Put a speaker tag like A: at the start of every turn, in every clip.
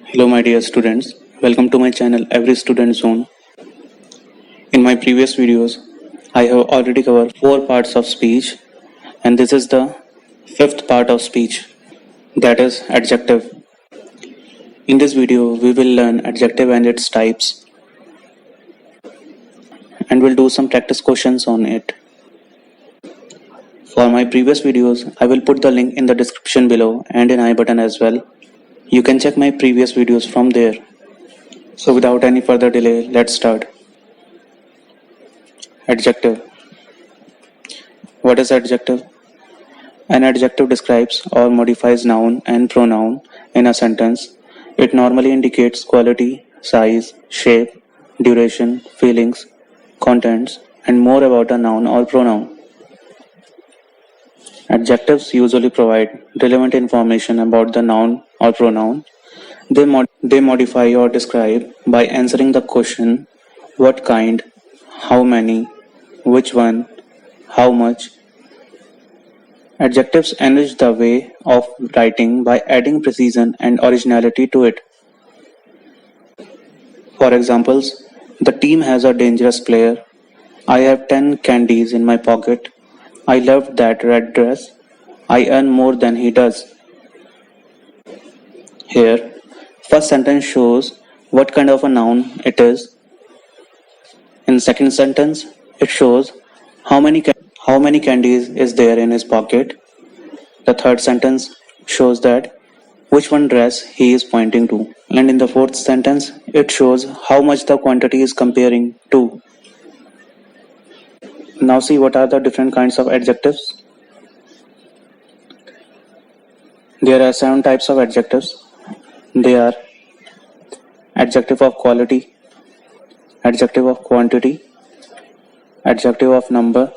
A: Hello, my dear students. Welcome to my channel Every Student Zone. In my previous videos, I have already covered 4 parts of speech, and this is the 5th part of speech, that is adjective. In this video, we will learn adjective and its types, and we'll do some practice questions on it. For my previous videos, I will put the link in the description below and in I button as well. You can check my previous videos from there. So without any further delay, let's start. Adjective. What is adjective? An adjective describes or modifies noun and pronoun in a sentence. It normally indicates quality, size, shape, duration, feelings, contents, and more about a noun or pronoun. Adjectives usually provide relevant information about the noun or pronoun. They modify or describe by answering the question what kind, how many, which one, how much. Adjectives enrich the way of writing by adding precision and originality to it. For examples, the team has a dangerous player. I have 10 candies in my pocket. I loved that red dress. I earn more than he does. Here, first sentence shows what kind of a noun it is. In second sentence, it shows how many candies is there in his pocket. The third sentence shows that which one dress he is pointing to. And in the fourth sentence, it shows how much the quantity is comparing to. Now see what are the different kinds of adjectives. There are 7 types of adjectives. They are adjective of quality, adjective of quantity, adjective of number,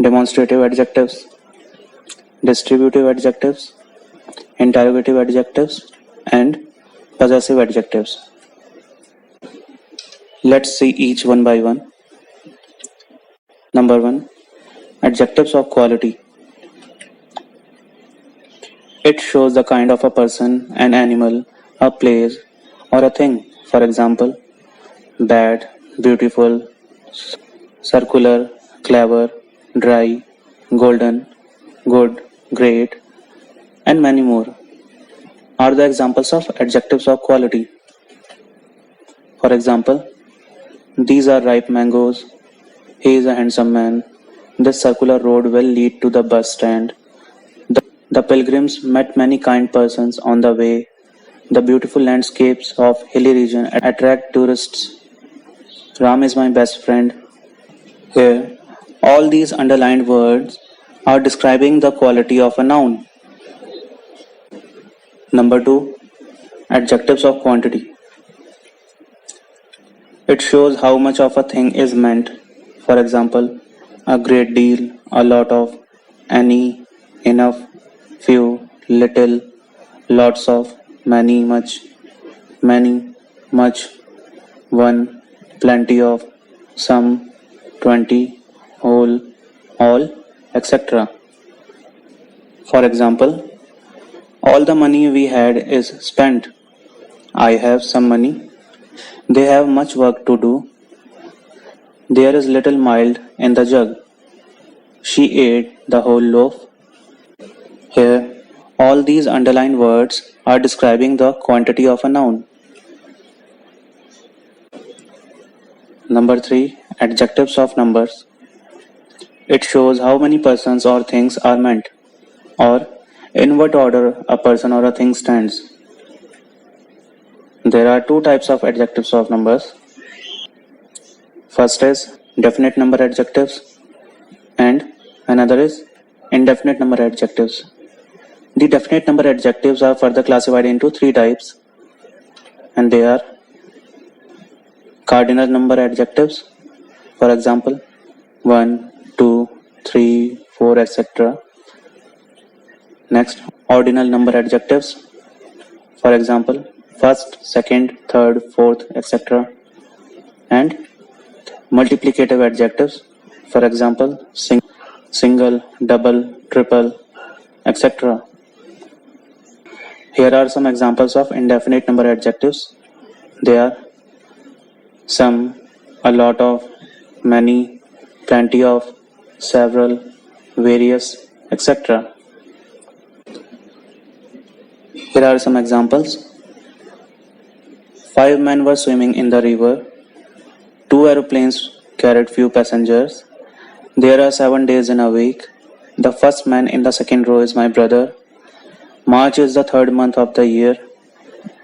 A: demonstrative adjectives, distributive adjectives, interrogative adjectives, and possessive adjectives. Let's see each one by one. Number 1. Adjectives of quality. It shows the kind of a person, an animal, a place, or a thing. For example, bad, beautiful, circular, clever, dry, golden, good, great, and many more are the examples of adjectives of quality. For example, these are ripe mangoes. He is a handsome man. This circular road will lead to the bus stand. The pilgrims met many kind persons on the way. The beautiful landscapes of hilly region attract tourists. Ram is my best friend. Here, all these underlined words are describing the quality of a noun. Number 2. Adjectives of quantity. It shows how much of a thing is meant. For example, a great deal, a lot of, any, enough, few, little, lots of, many, much, one, plenty of, some, 20, whole, all, etc. For example, all the money we had is spent. I have some money. They have much work to do. There is little mild in the jug. She ate the whole loaf. Here, all these underlined words are describing the quantity of a noun. Number 3. Adjectives of numbers. It shows how many persons or things are meant, or in what order a person or a thing stands. There are 2 types of adjectives of numbers. First is definite number adjectives, and another is indefinite number adjectives. The definite number adjectives are further classified into 3 types, and they are cardinal number adjectives, for example 1, 2, 3, 4, etc. Next, ordinal number adjectives, for example first, second, third, fourth, etc. And multiplicative adjectives, for example single, double, triple, etc. Here are some examples of indefinite number adjectives. They are some, a lot of, many, plenty of, several, various, etc. Here are some examples. 5 men were swimming in the river. 2 aeroplanes carried few passengers. There are 7 days in a week. The first man in the second row is my brother. March is the third month of the year.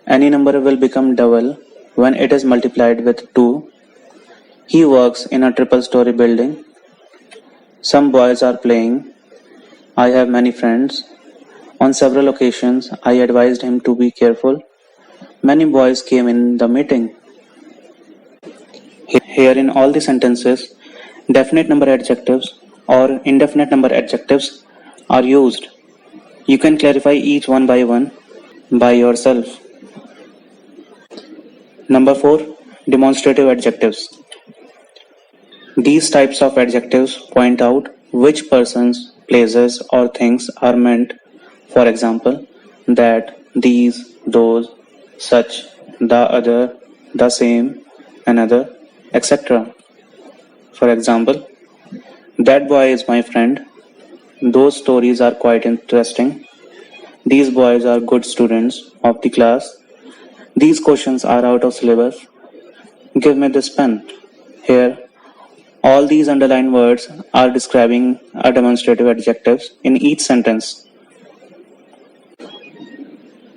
A: Any number will become double when it is multiplied with 2. He works in a triple-story building. Some boys are playing. I have many friends. On several occasions, I advised him to be careful. Many boys came in the meeting. Here in all the sentences, definite number adjectives or indefinite number adjectives are used. You can clarify each one by yourself. Number 4. Demonstrative adjectives. These types of adjectives point out which persons, places, or things are meant. For example, that, these, those, such, the other, the same, another, etc. For example, that boy is my friend. Those stories are quite interesting. These boys are good students of the class. These questions are out of syllabus. Give me this pen. Here, all these underlined words are describing a demonstrative adjectives in each sentence.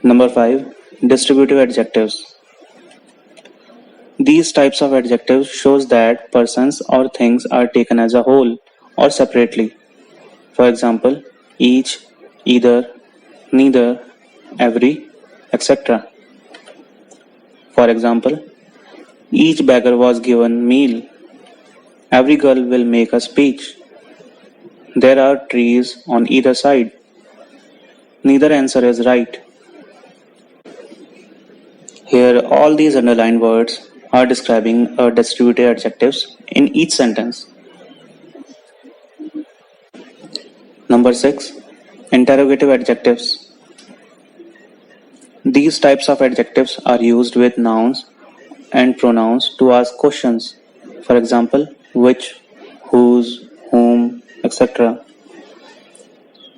A: Number 5. Distributive adjectives. These types of adjectives shows that persons or things are taken as a whole or separately. For example, each, either, neither, every, etc. For example, each beggar was given meal. Every girl will make a speech. There are trees on either side. Neither answer is right. Here, all these underlined words are describing a distributive adjectives in each sentence. Number 6. Interrogative adjectives. These types of adjectives are used with nouns and pronouns to ask questions. For example, which, whose, whom, etc.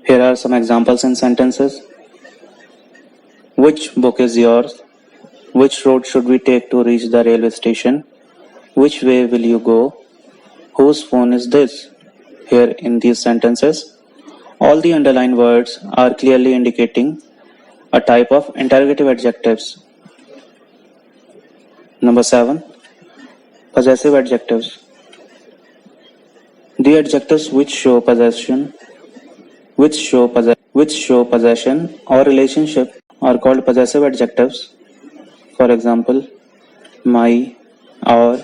A: Here are some examples in sentences. Which book is yours? Which road should we take to reach the railway station? Which way will you go? Whose phone is this? Here in these sentences, all the underlined words are clearly indicating a type of interrogative adjectives. Number 7. Possessive adjectives. The adjectives which show possession or relationship are called possessive adjectives. For example, my, our,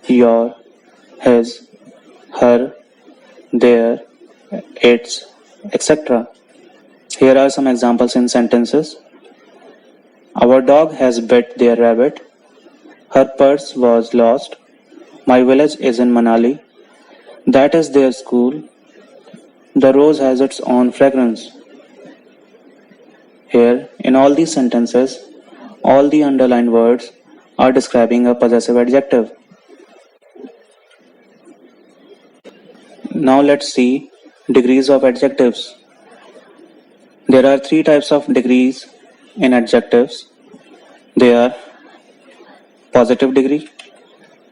A: your, his, her, their, its, etc. Here are some examples in sentences. Our dog has bit their rabbit. Her purse was lost. My village is in Manali. That is their school. The rose has its own fragrance. Here, in all these sentences, all the underlined words are describing a possessive adjective. Now let's see degrees of adjectives. There are 3 types of degrees in adjectives. They are positive degree,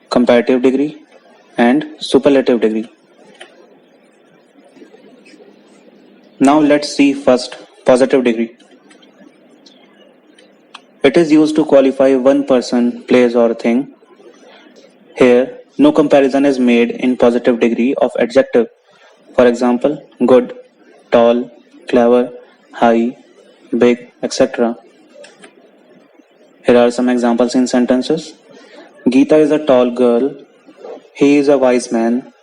A: comparative degree, and superlative degree. Now let's see first positive degree. It is used to qualify one person, place or thing. Here, no comparison is made in positive degree of adjective. For example, good, tall, clever, high, big, etc. Here are some examples in sentences. Geeta is a tall girl. He is a wise man.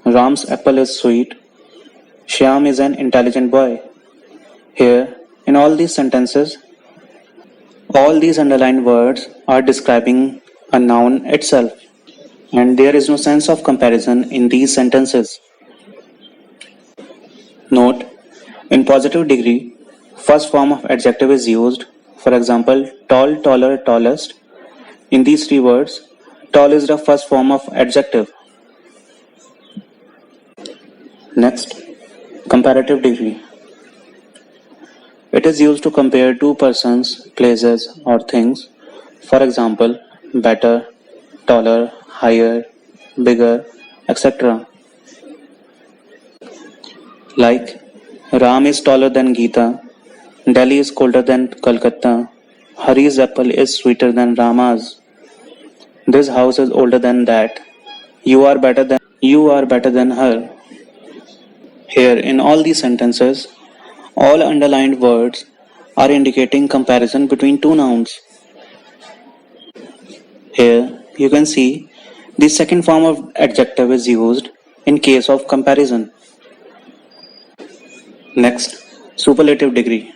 A: Ram's apple is sweet. Shyam is an intelligent boy. Here, in all these sentences, all these underlined words are describing a noun itself, and there is no sense of comparison in these sentences. Note, in positive degree, first form of adjective is used. For example, tall, taller, tallest. In these three words, tall is the first form of adjective. Next, comparative degree. It is used to compare two persons, places, or things. For example, better, taller, higher, bigger, etc. Like, Ram is taller than Gita, Delhi is colder than Calcutta, Hari's apple is sweeter than Rama's, this house is older than that, you are better than her. Here, in all these sentences, all underlined words are indicating comparison between two nouns. Here, you can see the second form of adjective is used in case of comparison. Next, superlative degree.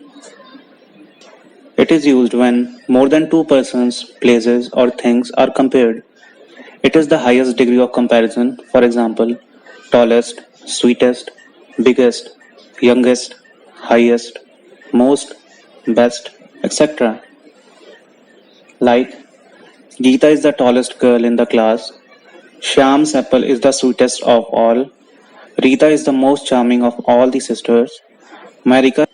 A: It is used when more than two persons, places, or things are compared. It is the highest degree of comparison. For example, tallest, sweetest, biggest, youngest, highest, most, best, etc. Like, Geeta is the tallest girl in the class. Shyam's apple is the sweetest of all. Rita is the most charming of all the sisters. America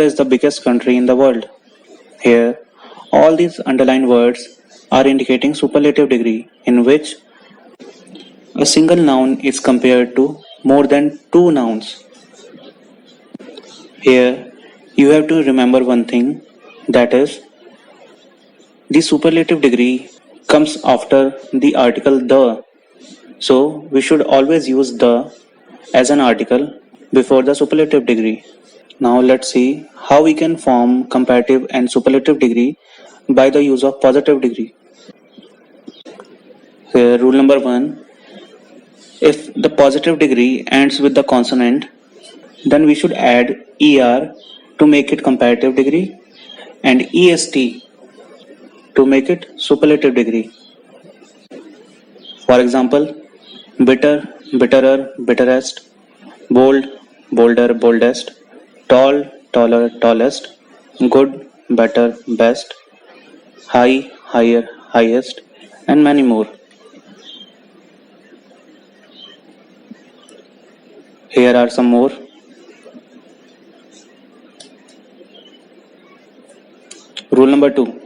A: is the biggest country in the world. Here, all these underlined words are indicating superlative degree in which a single noun is compared to more than two nouns. Here, you have to remember one thing, that is, the superlative degree comes after the article the. So, we should always use the as an article before the superlative degree. Now let's see how we can form comparative and superlative degree by the use of positive degree. Here, rule number 1. If the positive degree ends with the consonant, then we should add ER to make it comparative degree and EST to make it superlative degree. For example, bitter, bitterer, bitterest, bold, bolder, boldest, tall, taller, tallest, good, better, best, high, higher, highest, and many more. Here are some more. Rule number 2.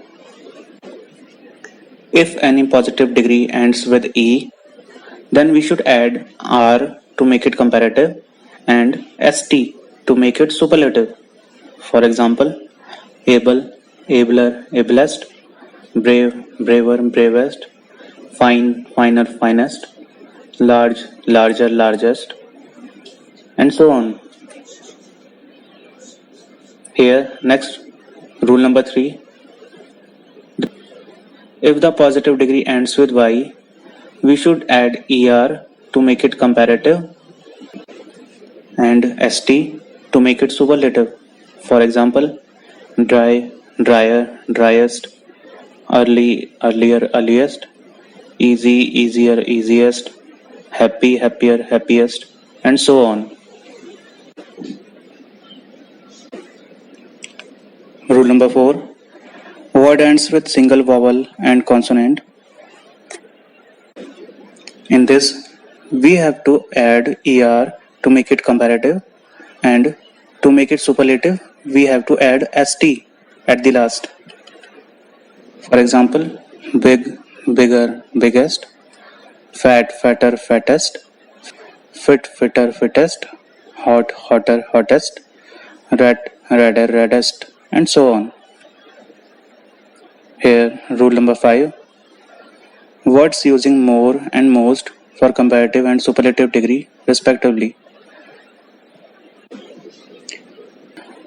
A: If any positive degree ends with E, then we should add R to make it comparative and ST to make it superlative. For example, able, abler, ablest, brave, braver, bravest, fine, finer, finest, large, larger, largest, and so on. Here, next, rule number 3. If the positive degree ends with Y, we should add ER to make it comparative and ST to make it superlative. For example, dry, drier, driest, early, earlier, earliest, easy, easier, easiest, happy, happier, happiest, and so on. Rule number 4. Word ends with single vowel and consonant. In this, we have to add ER to make it comparative, and to make it superlative, we have to add ST at the last. For example, big, bigger, biggest, fat, fatter, fattest, fit, fitter, fittest, hot, hotter, hottest, red, redder, reddest, and so on. Here, rule number 5. Words using more and most for comparative and superlative degree, respectively.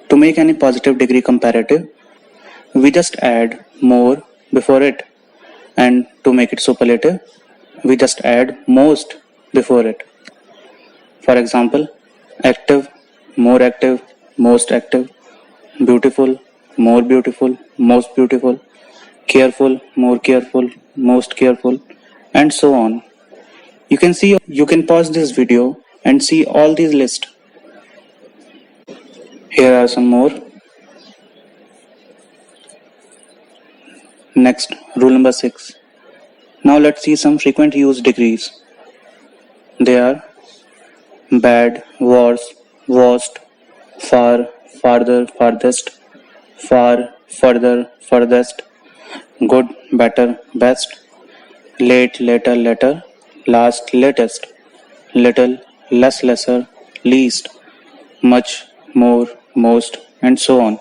A: To make any positive degree comparative, we just add more before it, and to make it superlative, we just add most before it. For example, active, more active, most active, beautiful, more beautiful, most beautiful, careful, more careful, most careful, and so on. You can pause this video and see all these lists. Here are some more. Next, rule number 6. Now let's see some frequent use degrees. They are bad, worse, worst, far, farther, farthest, far, further, furthest, good, better, best, late, later, later, last, latest, little, less, lesser, least, much, more, most, and so on.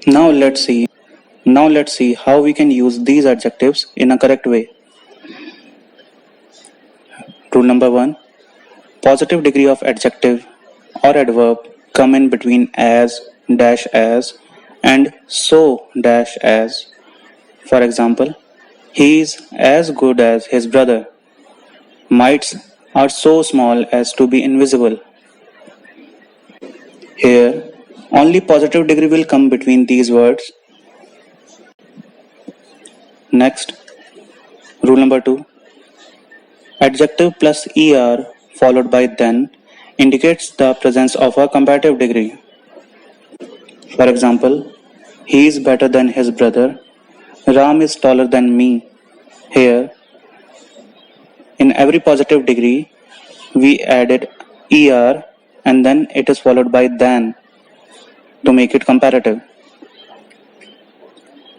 A: Now let's see how we can use these adjectives in a correct way. Rule number 1. Positive degree of adjective or adverb come in between as, dash as, and so, dash as. For example, he is as good as his brother. Mites are so small as to be invisible. Here, only positive degree will come between these words. Next, rule number 2. Adjective plus er followed by then indicates the presence of a comparative degree. For example, he is better than his brother. Ram is taller than me. Here, in every positive degree, we added er and then it is followed by than to make it comparative.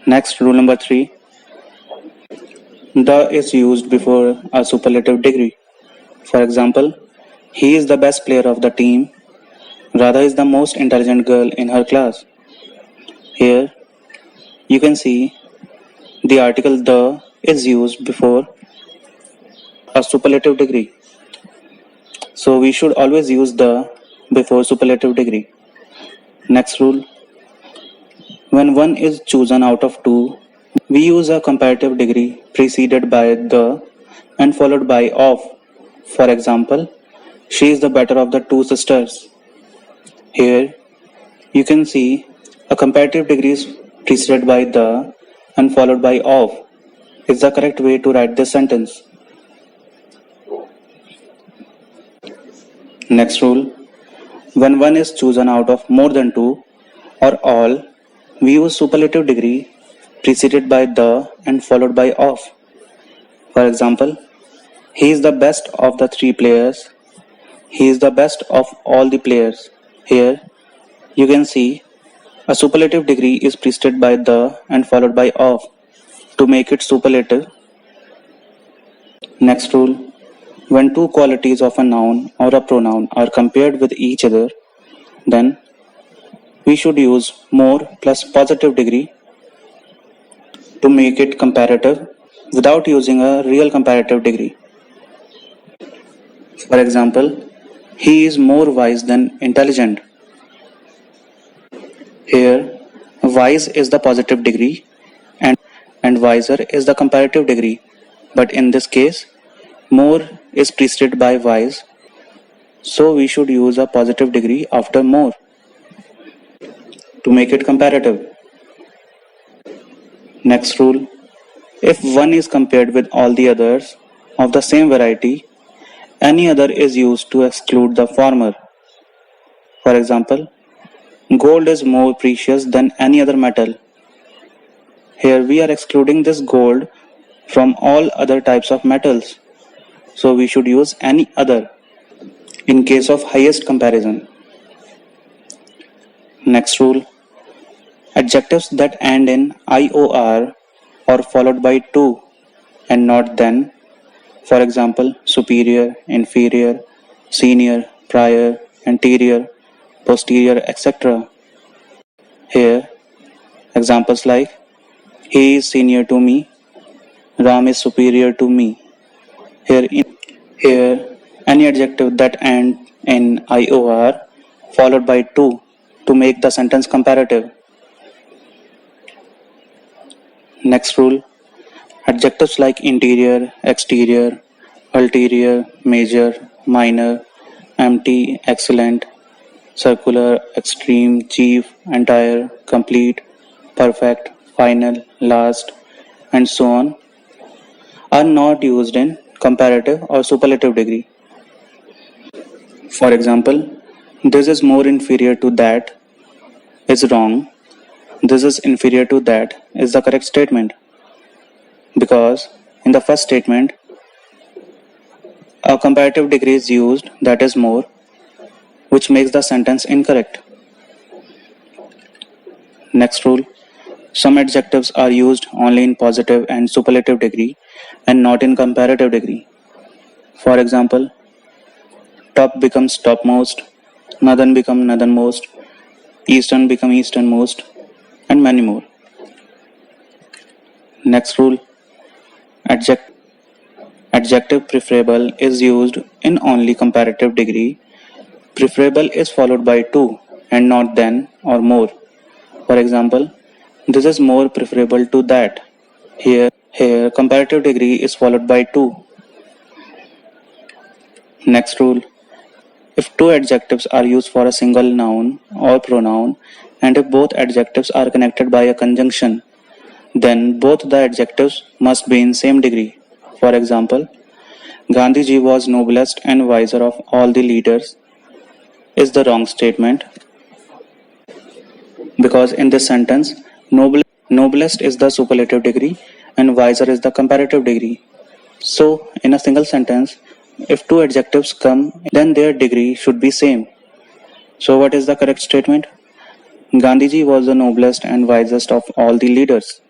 A: Next, rule number 3. The is used before a superlative degree. For example, he is the best player of the team. Radha is the most intelligent girl in her class. Here, you can see the article the is used before a superlative degree. So we should always use the before superlative degree. Next rule. When one is chosen out of two, we use a comparative degree preceded by the and followed by of. For example, she is the better of the two sisters. Here, you can see a comparative degree is preceded by the and followed by of. Is the correct way to write this sentence. Next rule. When one is chosen out of more than two or all, we use superlative degree preceded by the and followed by of. For example, he is the best of the three players. He is the best of all the players. Here, you can see a superlative degree is preceded by the and followed by of to make it superlative. Next rule. When two qualities of a noun or a pronoun are compared with each other, then we should use more plus positive degree to make it comparative without using a real comparative degree. For example, he is more wise than intelligent. Here, wise is the positive degree and wiser is the comparative degree, but in this case, more is preceded by wise, so we should use a positive degree after more to make it comparative. Next rule. If one is compared with all the others of the same variety, any other is used to exclude the former. For example, gold is more precious than any other metal. Here we are excluding this gold from all other types of metals. So we should use any other in case of highest comparison. Next rule. Adjectives that end in IOR or followed by to and not then. For example, superior, inferior, senior, prior, anterior, posterior, etc. Here, examples like he is senior to me, Ram is superior to me. Here, any adjective that ends in IOR followed by to make the sentence comparative. Next rule. Adjectives like interior, exterior, ulterior, major, minor, empty, excellent, circular, extreme, chief, entire, complete, perfect, final, last, and so on are not used in comparative or superlative degree. For example, This is more inferior to that is wrong. This is inferior to that is the correct statement. Because in the first statement, a comparative degree is used, that is more, which makes the sentence incorrect. Next rule. Some adjectives are used only in positive and superlative degree and not in comparative degree. For example, top becomes topmost, northern become northernmost, eastern become easternmost, and many more. Next rule. Adjective preferable is used in only comparative degree. Preferable is followed by to and not than or more. For example, this is more preferable to that. Here comparative degree is followed by to. Next rule. If two adjectives are used for a single noun or pronoun, and if both adjectives are connected by a conjunction, then both the adjectives must be in same degree. For example, Gandhiji was noblest and wiser of all the leaders is the wrong statement, because in this sentence, noblest is the superlative degree and wiser is the comparative degree. So, in a single sentence, if two adjectives come, then their degree should be same. So, what is the correct statement? Gandhiji was the noblest and wisest of all the leaders.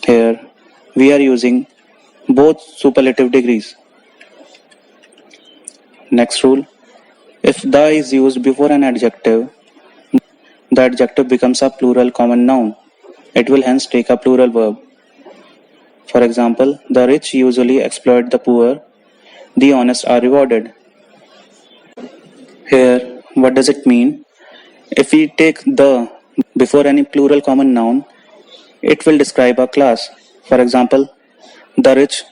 A: Here, we are using both superlative degrees. Next rule. If the is used before an adjective, the adjective becomes a plural common noun. It will hence take a plural verb. For example, the rich usually exploit the poor, the honest are rewarded. Here, what does it mean? If we take the before any plural common noun, it will describe a class. For example, the rich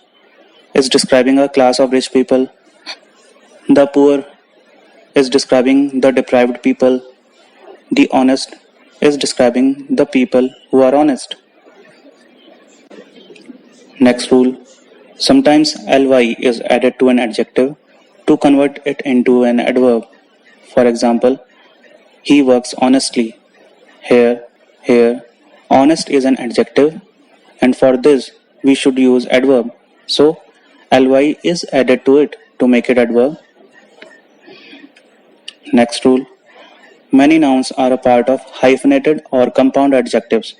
A: is describing a class of rich people. The poor is describing the deprived people. The honest is describing the people who are honest. Next rule. Sometimes ly is added to an adjective to convert it into an adverb. For example, he works honestly. Here, honest is an adjective, and for this we should use adverb. So, ly is added to it to make it adverb. Next rule. Many nouns are a part of hyphenated or compound adjectives.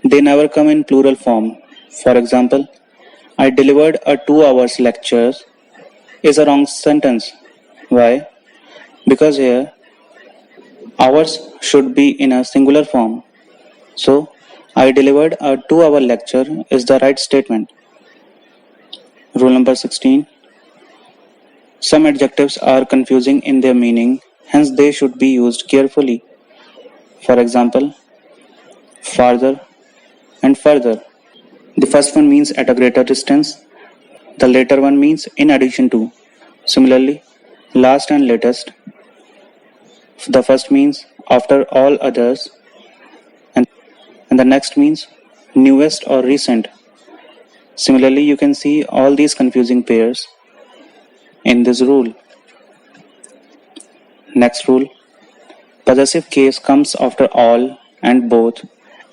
A: They never come in plural form. For example, I delivered a 2 hours lecture is a wrong sentence. Why? Because here hours should be in a singular form. So, I delivered a 2-hour lecture is the right statement. Rule number 16. Some adjectives are confusing in their meaning, hence they should be used carefully. For example, farther and further. The first one means at a greater distance, the later one means in addition to. Similarly, last and latest. The first means after all others, and the next means newest or recent. Similarly, you can see all these confusing pairs in this rule. Next rule. Possessive case comes after all and both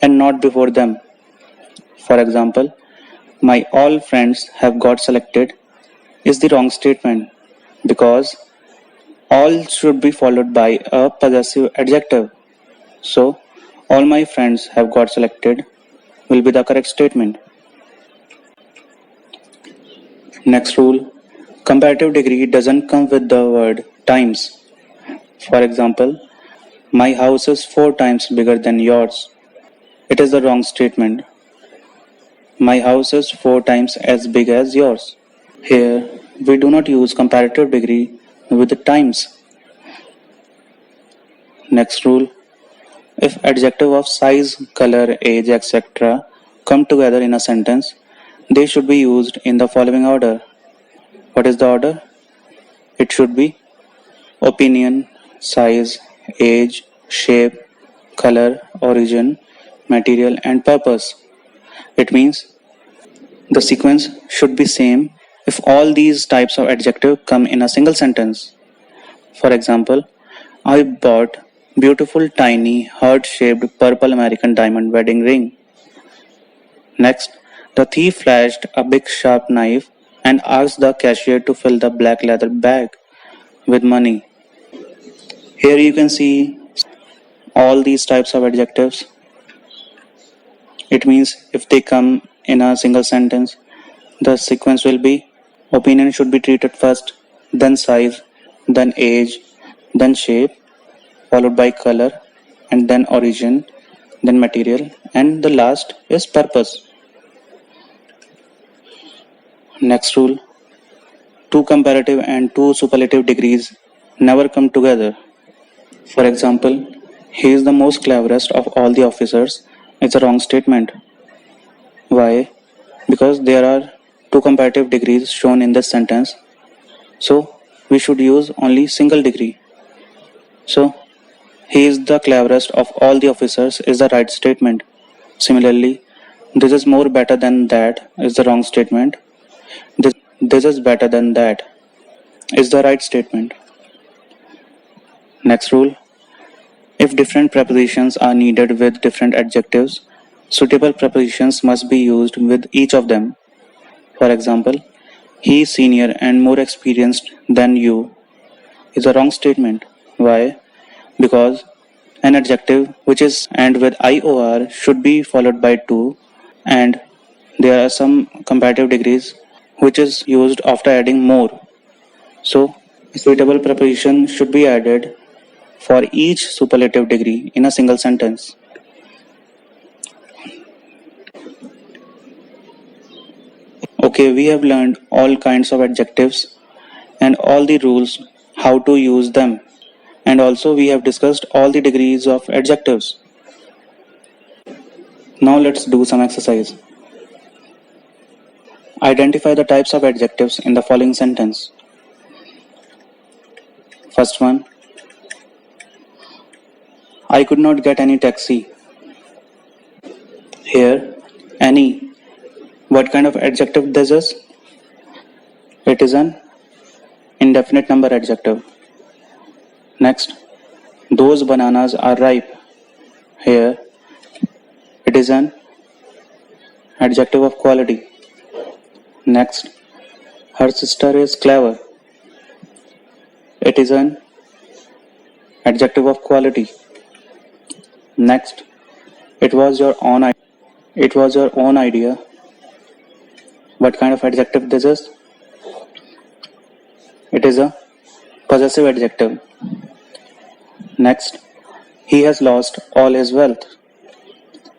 A: and not before them. For example, my all friends have got selected is the wrong statement because all should be followed by a possessive adjective. So, all my friends have got selected will be the correct statement. Next rule. Comparative degree doesn't come with the word times. For example, my house is 4 times bigger than yours. It is the wrong statement. My house is 4 times as big as yours. Here, we do not use comparative degree with the times. Next rule. If adjective of size, color, age, etc. come together in a sentence, they should be used in the following order. What is the order? It should be opinion, size, age, shape, color, origin, material, and purpose. It means the sequence should be same if all these types of adjective come in a single sentence. For example, I bought beautiful tiny heart-shaped purple American diamond wedding ring. Next, the thief flashed a big sharp knife and asked the cashier to fill the black leather bag with money. Here you can see all these types of adjectives. It means if they come in a single sentence, the sequence will be opinion should be treated first, then size, then age, then shape, followed by color, and then origin, then material, and the last is purpose. Next rule, two comparative and two superlative degrees never come together. For example, he is the most cleverest of all the officers is a wrong statement. Why? Because there are two comparative degrees shown in this sentence, so we should use only single degree. So, he is the cleverest of all the officers is the right statement. Similarly, this is more better than that is the wrong statement. This is better than that is the right statement. Next rule, if different prepositions are needed with different adjectives, suitable prepositions must be used with each of them. For example, he is senior and more experienced than you is a wrong statement. Why? Because an adjective which is end with IOR should be followed by to, and there are some comparative degrees which is used after adding more. So, a suitable preposition should be added for each superlative degree in a single sentence. Okay, we have learned all kinds of adjectives and all the rules how to use them, and also we have discussed all the degrees of adjectives. Now let's do some exercise. Identify the types of adjectives in the following sentence. First one, I could not get any taxi. Here, any. What kind of adjective this is? It is an indefinite number adjective. Next, those bananas are ripe. Here, it is an adjective of quality. Next, her sister is clever. It is an adjective of quality. Next, it was your own idea. It was your own idea. What kind of adjective this is? It is a possessive adjective. Next, he has lost all his wealth.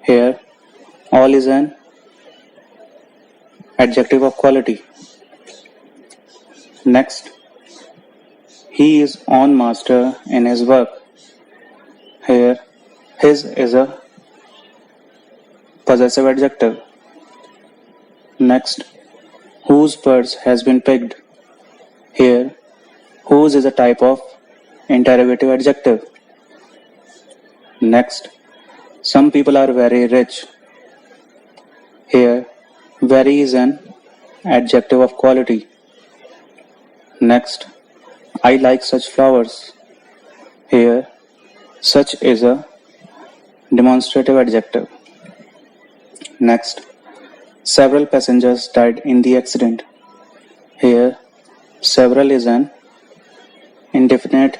A: Here, all is an adjective of quality. Next, he is on master in his work. Here, his is a possessive adjective. Next, whose purse has been picked. Here, whose is a type of interrogative adjective. Next, some people are very rich. Here, very is an adjective of quality. Next, I like such flowers. Here, such is a demonstrative adjective. Next, several passengers died in the accident. Here, several is an indefinite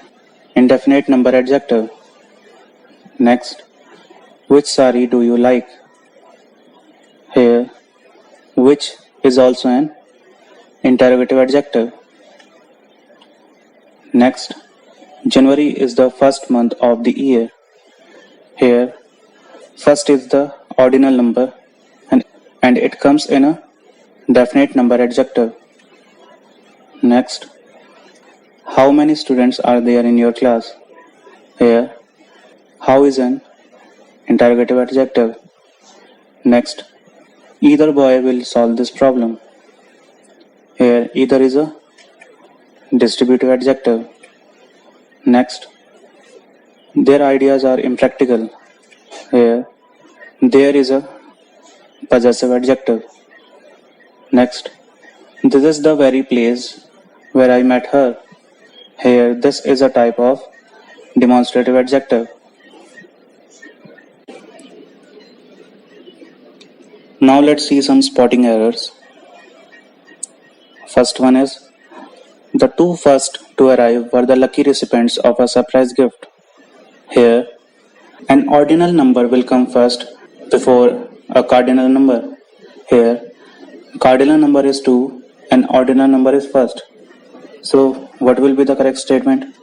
A: number adjective. Next, which sari do you like? Here, which is also an interrogative adjective. Next, January is the first month of the year. Here, first is the ordinal number and it comes in a definite number adjective. Next, how many students are there in your class? Here, how is an interrogative adjective. Next, either boy will solve this problem. Here, either is a distributive adjective. Next, their ideas are impractical. Here, there is a possessive adjective. Next, this is the very place where I met her. Here, this is a type of demonstrative adjective. Now let's see some spotting errors. First one is, the two first to arrive were the lucky recipients of a surprise gift. Here, an ordinal number will come first before a cardinal number. Here, cardinal number is 2 and ordinal number is first. So, what will be the correct statement?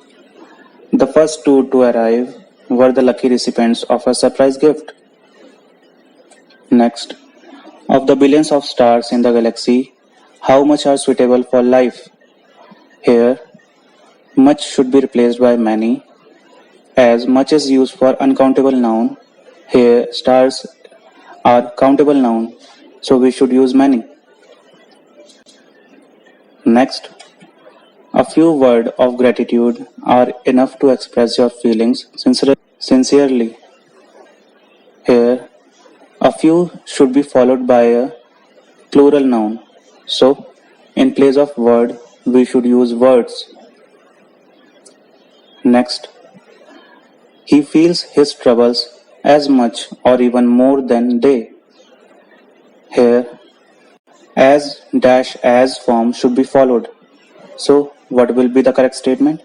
A: The first two to arrive were the lucky recipients of a surprise gift. Next, of the billions of stars in the galaxy, how much are suitable for life? Here, much should be replaced by many, as much is used for uncountable noun. Here, stars are countable noun, so we should use many. Next, a few words of gratitude are enough to express your feelings sincerely. Here, a few should be followed by a plural noun. So, in place of word, we should use words. Next, he feels his troubles as much or even more than they. Here, as dash as form should be followed. So, what will be the correct statement?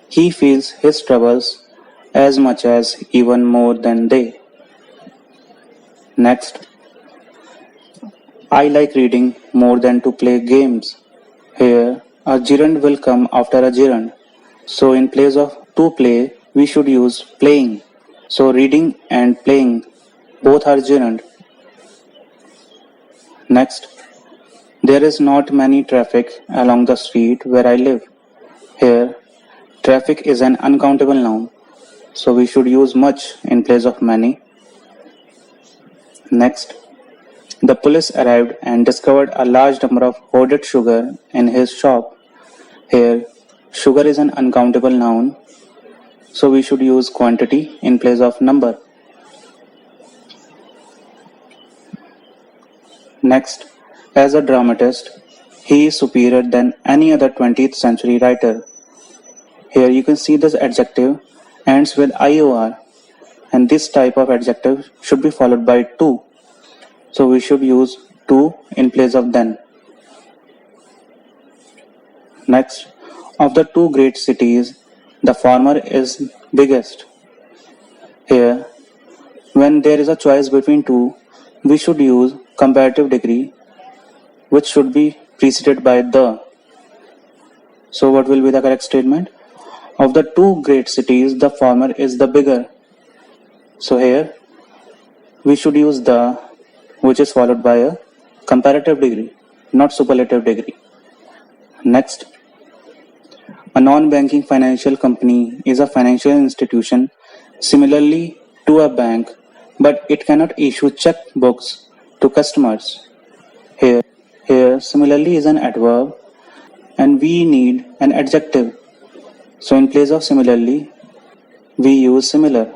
A: He feels his troubles as much as even more than they. Next, I like reading more than to play games. Here, a gerund will come after a gerund. So, in place of to play, we should use playing. So, reading and playing both are gerund. Next, there is not many traffic along the street where I live. Here, traffic is an uncountable noun, so we should use much in place of many. Next, the police arrived and discovered a large number of hoarded sugar in his shop. Here, sugar is an uncountable noun, so we should use quantity in place of number. Next, as a dramatist, he is superior than any other 20th century writer. Here you can see this adjective ends with IOR, and this type of adjective should be followed by to. So we should use to in place of then. Next, of the two great cities, the former is biggest. Here, when there is a choice between two, we should use comparative degree, which should be preceded by the. So what will be the correct statement? Of the two great cities, the former is the bigger. So here, we should use the, which is followed by a comparative degree, not superlative degree. Next, a non-banking financial company is a financial institution similarly to a bank, but it cannot issue checkbooks to customers. Here, similarly is an adverb, and we need an adjective. So in place of similarly, we use similar.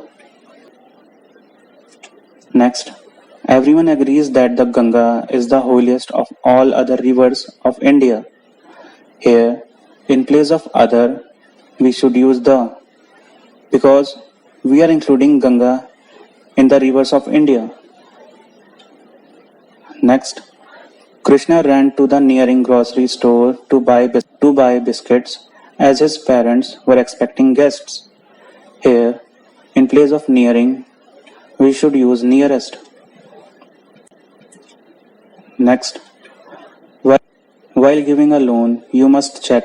A: Next, everyone agrees that the Ganga is the holiest of all other rivers of India. Here, in place of other, we should use the, because we are including Ganga in the rivers of India. Next, Krishna ran to the nearing grocery store to buy biscuits as his parents were expecting guests. Here, in place of nearing, we should use nearest. Next, while giving a loan, you must check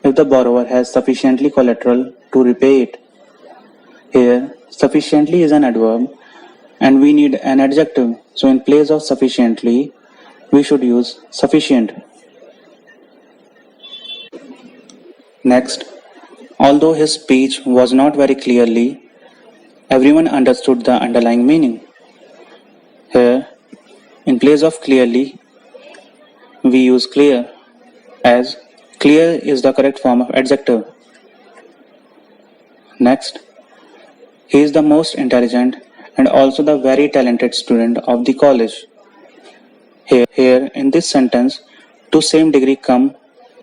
A: if the borrower has sufficiently collateral to repay it. Here, sufficiently is an adverb and we need an adjective. So in place of sufficiently, we should use sufficient. Next, although his speech was not very clearly, everyone understood the underlying meaning. Here, in place of clearly, we use clear, as clear is the correct form of adjective. Next, he is the most intelligent and also the very talented student of the college. Here in this sentence, two same degree come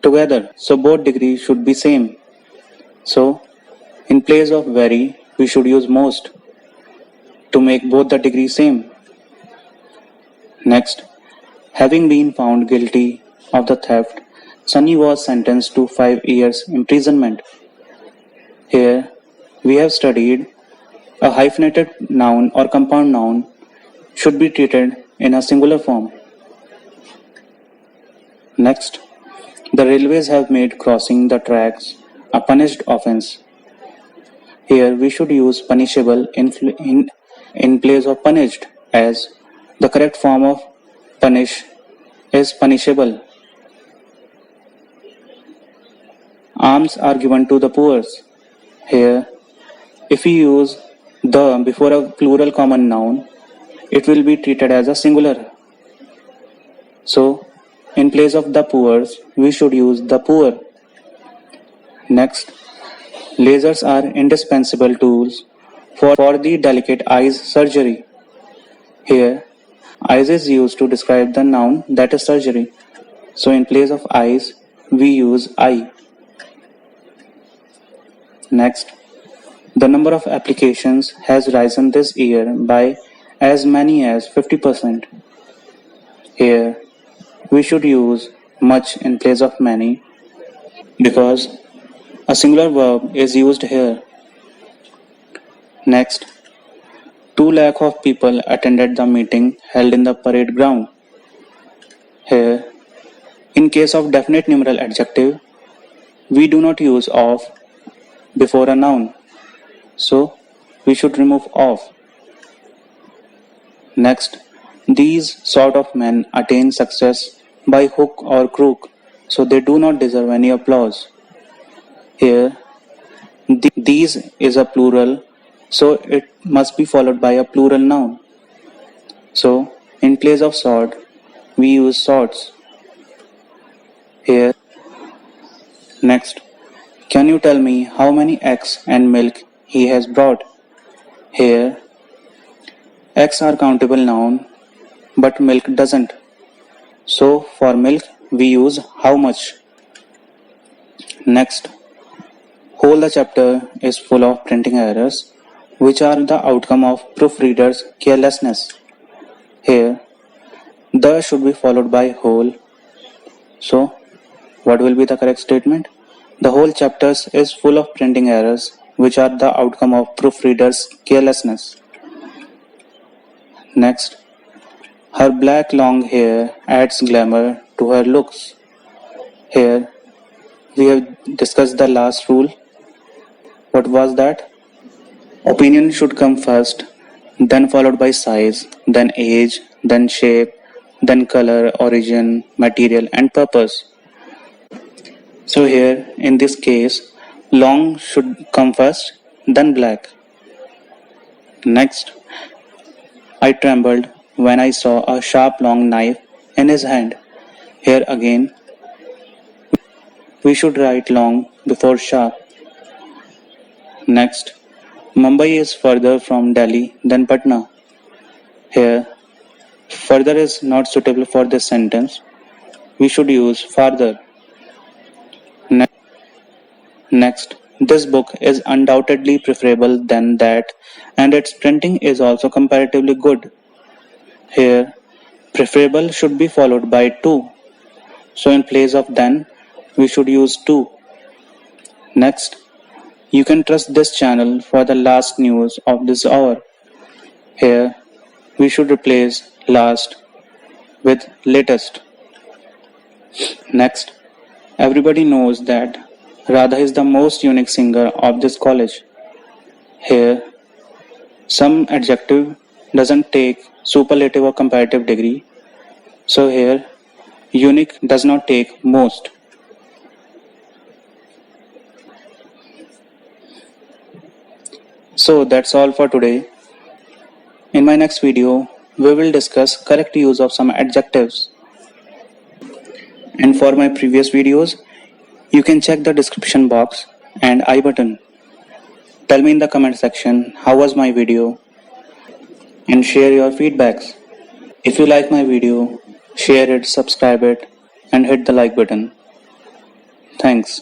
A: together, so both degrees should be same. So In place of very, we should use most to make both the degree same. Next, having been found guilty of the theft, Sunny was sentenced to 5 years imprisonment. Here, we have studied a hyphenated noun or compound noun should be treated in a singular form. Next, the railways have made crossing the tracks a punished offence. Here we should use punishable in place of punished, as the correct form of punish is punishable. Alms are given to the poor. Here, if we use the before a plural common noun, it will be treated as a singular. So, in place of the poor, we should use the poor. Next, lasers are indispensable tools for the delicate eyes surgery. Here, eyes is used to describe the noun that is surgery. So, in place of eyes, we use eye. Next, the number of applications has risen this year by as many as 50%. Here, we should use much in place of many because a singular verb is used here. Next, 2 lakh of people attended the meeting held in the parade ground. Here, in case of definite numeral adjective, we do not use of before a noun. So, we should remove of. Next, these sort of men attain success by hook or crook, so they do not deserve any applause. Here, these is a plural, so it must be followed by a plural noun. So, in place of sort, we use sorts. Here, next, can you tell me how many eggs and milk he has brought? Here, eggs are countable noun, but milk doesn't. So, for milk, we use how much. Next, whole the chapter is full of printing errors, which are the outcome of proofreaders' carelessness. Here, the should be followed by whole. So, what will be the correct statement? The whole chapter is full of printing errors, which are the outcome of proofreaders' carelessness. Next, her black long hair adds glamour to her looks. Here, we have discussed the last rule. What was that? Opinion should come first, then followed by size, then age, then shape, then color, origin, material, and purpose. So here, in this case, long should come first, then black. Next, I trembled when I saw a sharp long knife in his hand. Here again, we should write long before sharp. Next, Mumbai is further from Delhi than Patna. Here, further is not suitable for this sentence. We should use farther. Next, this book is undoubtedly preferable than that, and its printing is also comparatively good. Here, preferable should be followed by to. So in place of then, we should use to. Next, you can trust this channel for the last news of this hour. Here, we should replace last with latest. Next, everybody knows that Radha is the most unique singer of this college. Here, some adjective doesn't take superlative or comparative degree. So here, unique does not take most. So that's all for today. In my next video, we will discuss correct use of some adjectives. And for my previous videos, you can check the description box and I button. Tell me in the comment section how was my video and share your feedbacks. If you like my video, share it, subscribe it and hit the like button. Thanks.